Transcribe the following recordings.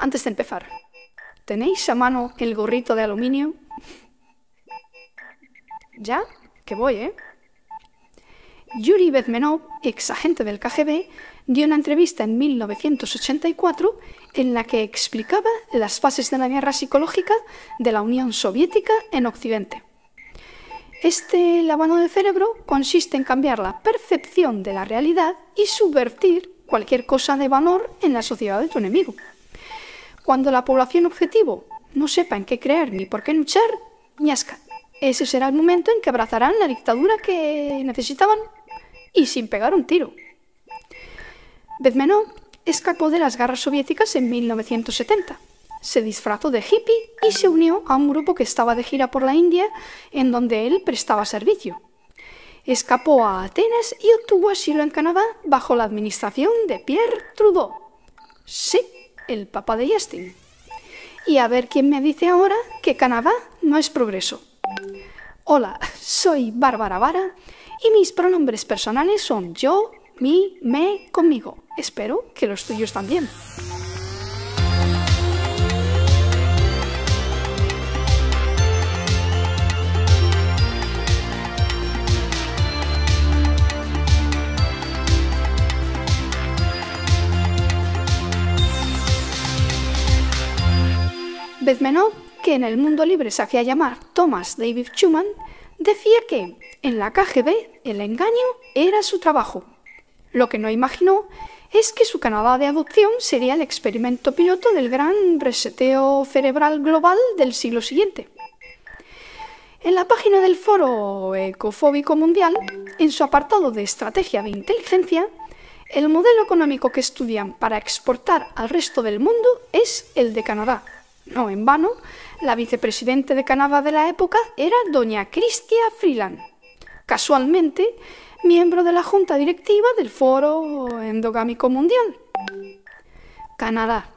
Antes de empezar, ¿tenéis a mano el gorrito de aluminio? ¿Ya? Que voy, ¿eh? Yuri Bezmenov, ex agente del KGB, dio una entrevista en 1984 en la que explicaba las fases de la guerra psicológica de la Unión Soviética en Occidente. Este lavado de cerebro consiste en cambiar la percepción de la realidad y subvertir cualquier cosa de valor en la sociedad de tu enemigo. Cuando la población objetivo no sepa en qué creer ni por qué luchar, ñasca. Ese será el momento en que abrazarán la dictadura que necesitaban y sin pegar un tiro. Bezmenov escapó de las garras soviéticas en 1970. Se disfrazó de hippie y se unió a un grupo que estaba de gira por la India, en donde él prestaba servicio. Escapó a Atenas y obtuvo asilo en Canadá bajo la administración de Pierre Trudeau. Sí, el papá de Justin. Y a ver quién me dice ahora que Canadá no es progreso. Hola, soy Bárbara Vara y mis pronombres personales son yo, mi, me, conmigo. Espero que los tuyos también. Bezmenov, que en el mundo libre se hacía llamar Thomas David Schumann, decía que en la KGB el engaño era su trabajo. Lo que no imaginó es que su Canadá de adopción sería el experimento piloto del gran reseteo cerebral global del siglo siguiente. En la página del Foro Ecofóbico Mundial, en su apartado de Estrategia de Inteligencia, el modelo económico que estudian para exportar al resto del mundo es el de Canadá. No en vano, la vicepresidenta de Canadá de la época era doña Chrystia Freeland, casualmente miembro de la junta directiva del Foro Endogámico Mundial. Canadá.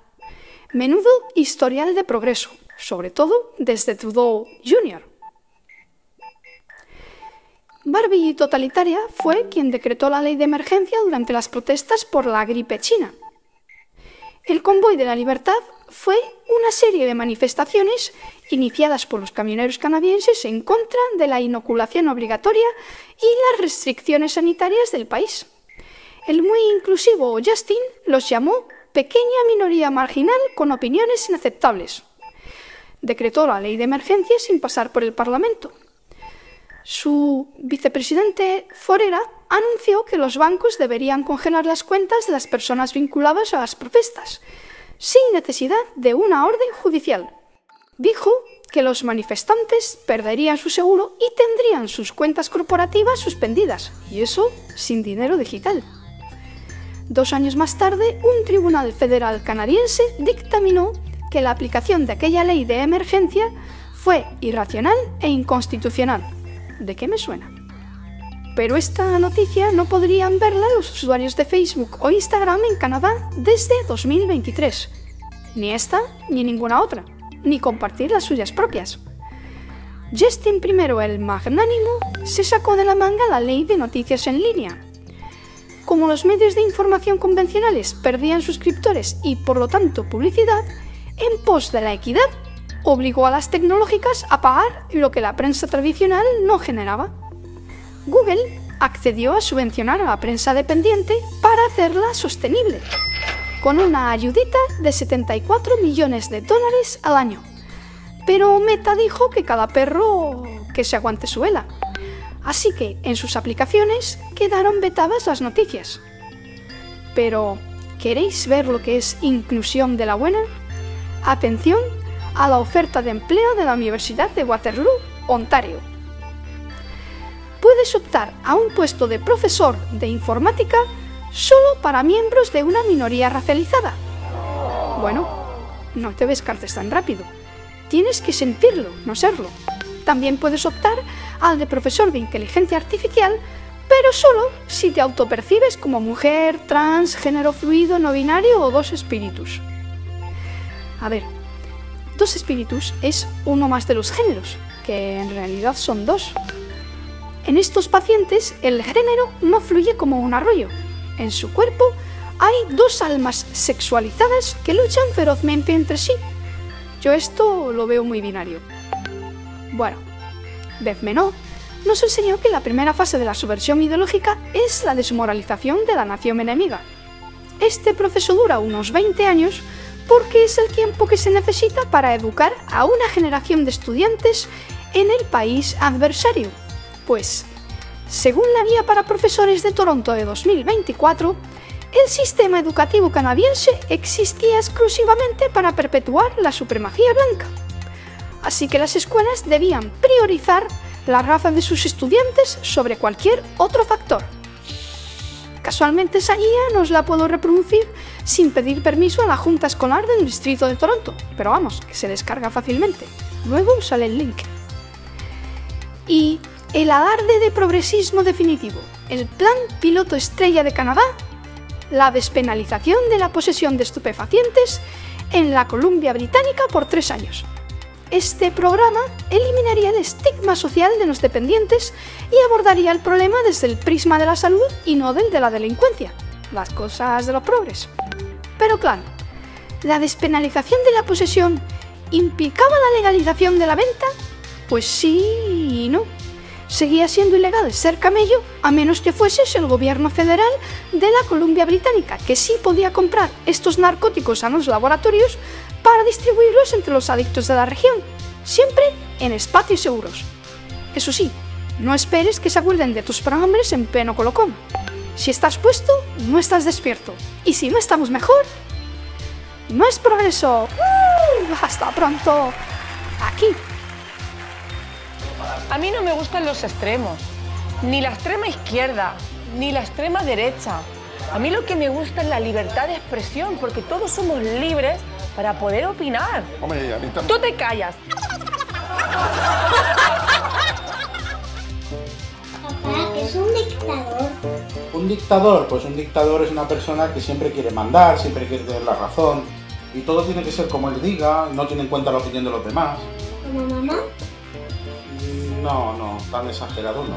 Menudo historial de progreso, sobre todo desde Trudeau Jr. Barbie totalitaria fue quien decretó la ley de emergencia durante las protestas por la gripe china. El Convoy de la Libertad fue una serie de manifestaciones iniciadas por los camioneros canadienses en contra de la inoculación obligatoria y las restricciones sanitarias del país. El muy inclusivo Justin los llamó pequeña minoría marginal con opiniones inaceptables. Decretó la ley de emergencia sin pasar por el Parlamento. Su vicepresidente Forera anunció que los bancos deberían congelar las cuentas de las personas vinculadas a las protestas, sin necesidad de una orden judicial. Dijo que los manifestantes perderían su seguro y tendrían sus cuentas corporativas suspendidas, y eso sin dinero digital. 2 años más tarde, un tribunal federal canadiense dictaminó que la aplicación de aquella ley de emergencia fue irracional e inconstitucional. ¿De qué me suena? Pero esta noticia no podrían verla los usuarios de Facebook o Instagram en Canadá desde 2023. Ni esta ni ninguna otra, ni compartir las suyas propias. Justin I el Magnánimo se sacó de la manga la ley de noticias en línea. Como los medios de información convencionales perdían suscriptores y por lo tanto publicidad, en pos de la equidad, obligó a las tecnológicas a pagar lo que la prensa tradicional no generaba. Google accedió a subvencionar a la prensa dependiente para hacerla sostenible, con una ayudita de $74 millones al año. Pero Meta dijo que cada perro que se aguante su vela. Así que en sus aplicaciones quedaron vetadas las noticias. Pero, ¿queréis ver lo que es inclusión de la buena? Atención a la oferta de empleo de la Universidad de Waterloo, Ontario. Puedes optar a un puesto de profesor de informática solo para miembros de una minoría racializada. Bueno, no te descartes tan rápido. Tienes que sentirlo, no serlo. También puedes optar al de profesor de inteligencia artificial, pero solo si te autopercibes como mujer, trans, género fluido, no binario o 2 espíritus. A ver, 2 espíritus es uno más de los géneros, que en realidad son 2. En estos pacientes, el género no fluye como un arroyo. En su cuerpo hay dos almas sexualizadas que luchan ferozmente entre sí. Yo esto lo veo muy binario. Bueno, Bezmenov nos enseñó que la primera fase de la subversión ideológica es la desmoralización de la nación enemiga. Este proceso dura unos 20 años porque es el tiempo que se necesita para educar a una generación de estudiantes en el país adversario. Pues, según la Guía para Profesores de Toronto de 2024, el sistema educativo canadiense existía exclusivamente para perpetuar la supremacía blanca. Así que las escuelas debían priorizar la raza de sus estudiantes sobre cualquier otro factor. Casualmente esa guía nos la puedo reproducir sin pedir permiso a la Junta Escolar del Distrito de Toronto, pero vamos, que se descarga fácilmente. Luego sale el link. Y el alarde de progresismo definitivo, el Plan Piloto Estrella de Canadá, la despenalización de la posesión de estupefacientes en la Columbia Británica por 3 años. Este programa eliminaría el estigma social de los dependientes y abordaría el problema desde el prisma de la salud y no del de la delincuencia, las cosas de los progres. Pero claro, ¿la despenalización de la posesión implicaba la legalización de la venta? Pues sí y no. Seguía siendo ilegal ser camello a menos que fueses el gobierno federal de la Columbia Británica, que sí podía comprar estos narcóticos a los laboratorios para distribuirlos entre los adictos de la región, siempre en espacios seguros. Eso sí, no esperes que se acuerden de tus pronombres en pleno colocón. Si estás puesto, no estás despierto. Y si no estamos mejor, no es progreso. ¡Hasta pronto! Aquí. A mí no me gustan los extremos, ni la extrema izquierda, ni la extrema derecha. A mí lo que me gusta es la libertad de expresión, porque todos somos libres para poder opinar. Hombre, a mí también. Tú te callas. Papá, ¿qué es un dictador? Un dictador, pues un dictador es una persona que siempre quiere mandar, siempre quiere tener la razón y todo tiene que ser como él diga, no tiene en cuenta la opinión de los demás. ¿Como mamá? No, tan exagerado no.